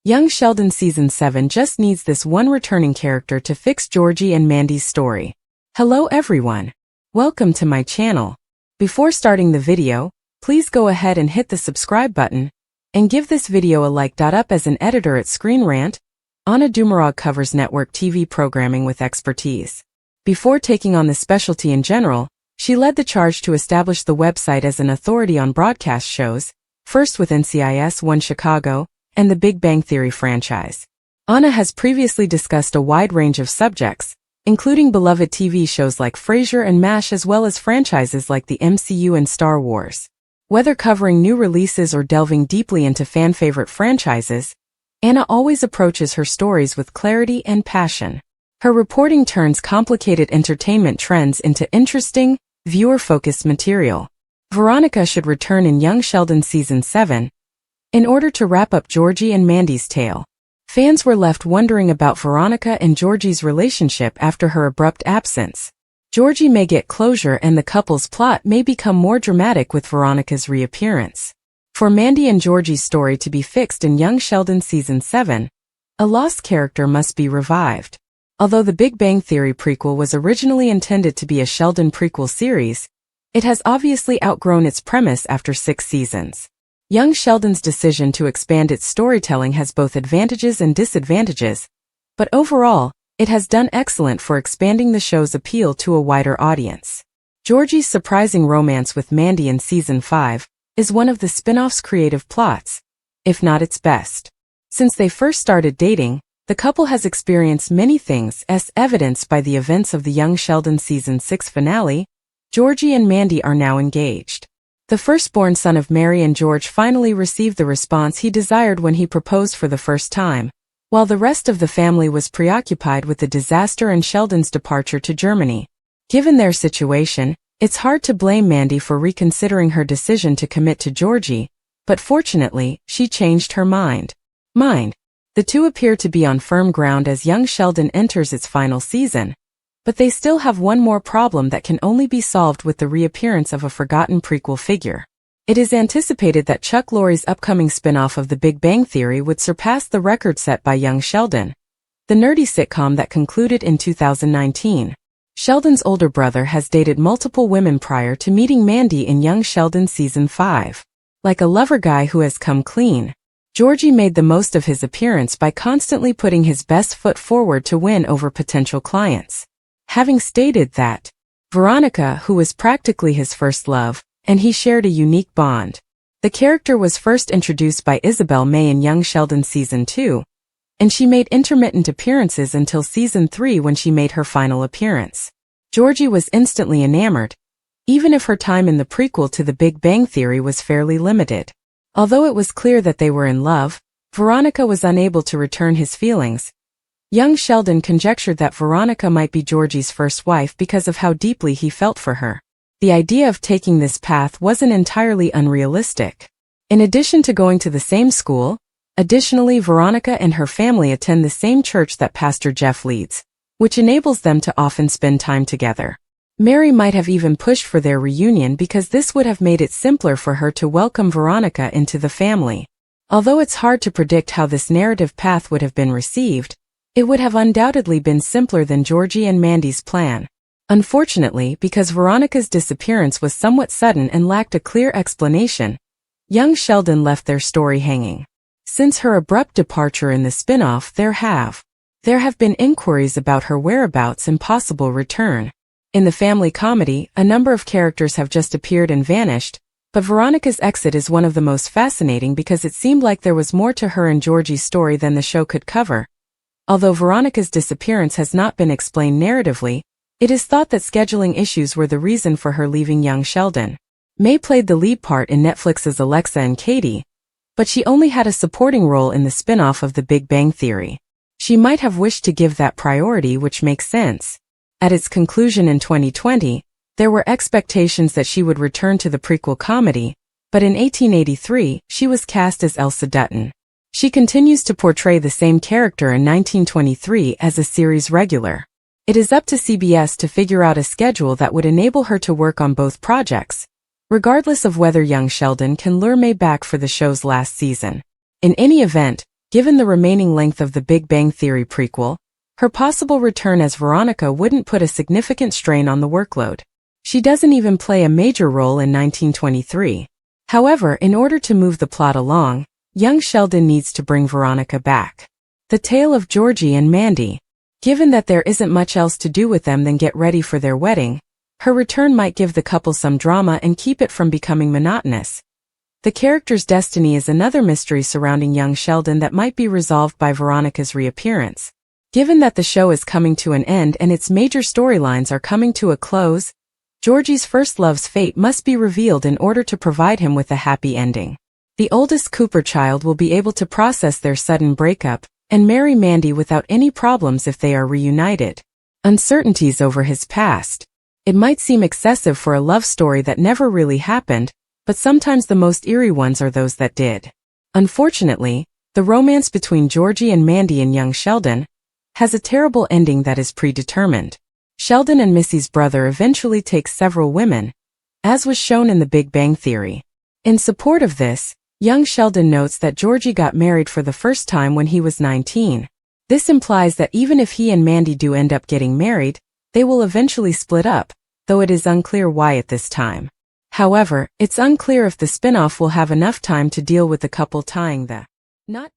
Young Sheldon Season 7 just needs this one returning character to fix Georgie and Mandy's story. Hello everyone. Welcome to my channel. Before starting the video, please go ahead and hit the subscribe button, and give this video a like. Up as an editor at Screen Rant, Anna Dumarog covers network TV programming with expertise. Before taking on the specialty in general, she led the charge to establish the website as an authority on broadcast shows, first with NCIS 1 Chicago, and the Big Bang Theory franchise. Anna has previously discussed a wide range of subjects, including beloved TV shows like Frasier and MASH, as well as franchises like the MCU and Star Wars. Whether covering new releases or delving deeply into fan-favorite franchises, Anna always approaches her stories with clarity and passion. Her reporting turns complicated entertainment trends into interesting, viewer-focused material. Veronica should return in Young Sheldon Season 7, in order to wrap up Georgie and Mandy's tale. Fans were left wondering about Veronica and Georgie's relationship after her abrupt absence. Georgie may get closure and the couple's plot may become more dramatic with Veronica's reappearance. For Mandy and Georgie's story to be fixed in Young Sheldon Season 7, a lost character must be revived. Although the Big Bang Theory prequel was originally intended to be a Sheldon prequel series, it has obviously outgrown its premise after 6 seasons. Young Sheldon's decision to expand its storytelling has both advantages and disadvantages, but overall, it has done excellent for expanding the show's appeal to a wider audience. Georgie's surprising romance with Mandy in Season 5 is one of the spin-off's creative plots, if not its best. Since they first started dating, the couple has experienced many things, as evidenced by the events of the Young Sheldon Season 6 finale. Georgie and Mandy are now engaged. The firstborn son of Mary and George finally received the response he desired when he proposed for the first time, while the rest of the family was preoccupied with the disaster and Sheldon's departure to Germany. Given their situation, it's hard to blame Mandy for reconsidering her decision to commit to Georgie, but fortunately, she changed her mind. The two appear to be on firm ground as Young Sheldon enters its final season, but they still have one more problem that can only be solved with the reappearance of a forgotten prequel figure. It is anticipated that Chuck Lorre's upcoming spin-off of The Big Bang Theory would surpass the record set by Young Sheldon, the nerdy sitcom that concluded in 2019. Sheldon's older brother has dated multiple women prior to meeting Mandy in Young Sheldon Season 5. Like a lover guy who has come clean, Georgie made the most of his appearance by constantly putting his best foot forward to win over potential clients. Having stated that, Veronica, who was practically his first love, and he shared a unique bond. The character was first introduced by Isabel May in Young Sheldon Season 2, and she made intermittent appearances until Season 3 when she made her final appearance. Georgie was instantly enamored, even if her time in the prequel to The Big Bang Theory was fairly limited. Although it was clear that they were in love, Veronica was unable to return his feelings. Young Sheldon conjectured that Veronica might be Georgie's first wife because of how deeply he felt for her. The idea of taking this path wasn't entirely unrealistic. In addition to going to the same school, Veronica and her family attend the same church that Pastor Jeff leads, which enables them to often spend time together. Mary might have even pushed for their reunion because this would have made it simpler for her to welcome Veronica into the family. Although it's hard to predict how this narrative path would have been received, it would have undoubtedly been simpler than Georgie and Mandy's plan. Unfortunately, because Veronica's disappearance was somewhat sudden and lacked a clear explanation, Young Sheldon left their story hanging. Since her abrupt departure in the spin-off, there have been inquiries about her whereabouts and possible return. In the family comedy, a number of characters have just appeared and vanished, but Veronica's exit is one of the most fascinating because it seemed like there was more to her and Georgie's story than the show could cover. Although Veronica's disappearance has not been explained narratively, it is thought that scheduling issues were the reason for her leaving Young Sheldon. May played the lead part in Netflix's Alexa and Katie, but she only had a supporting role in the spin-off of The Big Bang Theory. She might have wished to give that priority, which makes sense. At its conclusion in 2020, there were expectations that she would return to the prequel comedy, but in 1883, she was cast as Elsa Dutton. She continues to portray the same character in 1923 as a series regular. It is up to CBS to figure out a schedule that would enable her to work on both projects, regardless of whether Young Sheldon can lure May back for the show's last season. In any event, Given the remaining length of the Big Bang Theory prequel, her possible return as Veronica wouldn't put a significant strain on the workload. She doesn't even play a major role in 1923. However, in order to move the plot along, young Sheldon needs to bring Veronica back. The tale of Georgie and Mandy. Given that there isn't much else to do with them than get ready for their wedding, her return might give the couple some drama and keep it from becoming monotonous. The character's destiny is another mystery surrounding young Sheldon that might be resolved by Veronica's reappearance. Given that the show is coming to an end and its major storylines are coming to a close, Georgie's first love's fate must be revealed in order to provide him with a happy ending. The oldest Cooper child will be able to process their sudden breakup and marry Mandy without any problems if they are reunited. Uncertainties over his past. It might seem excessive for a love story that never really happened, but sometimes the most eerie ones are those that did. Unfortunately, the romance between Georgie and Mandy and young Sheldon has a terrible ending that is predetermined. Sheldon and Missy's brother eventually takes several women, as was shown in the Big Bang Theory. In support of this, young Sheldon notes that Georgie got married for the first time when he was 19. This implies that even if he and Mandy do end up getting married, they will eventually split up, though it is unclear why at this time. However, it's unclear if the spin-off will have enough time to deal with the couple tying the knot.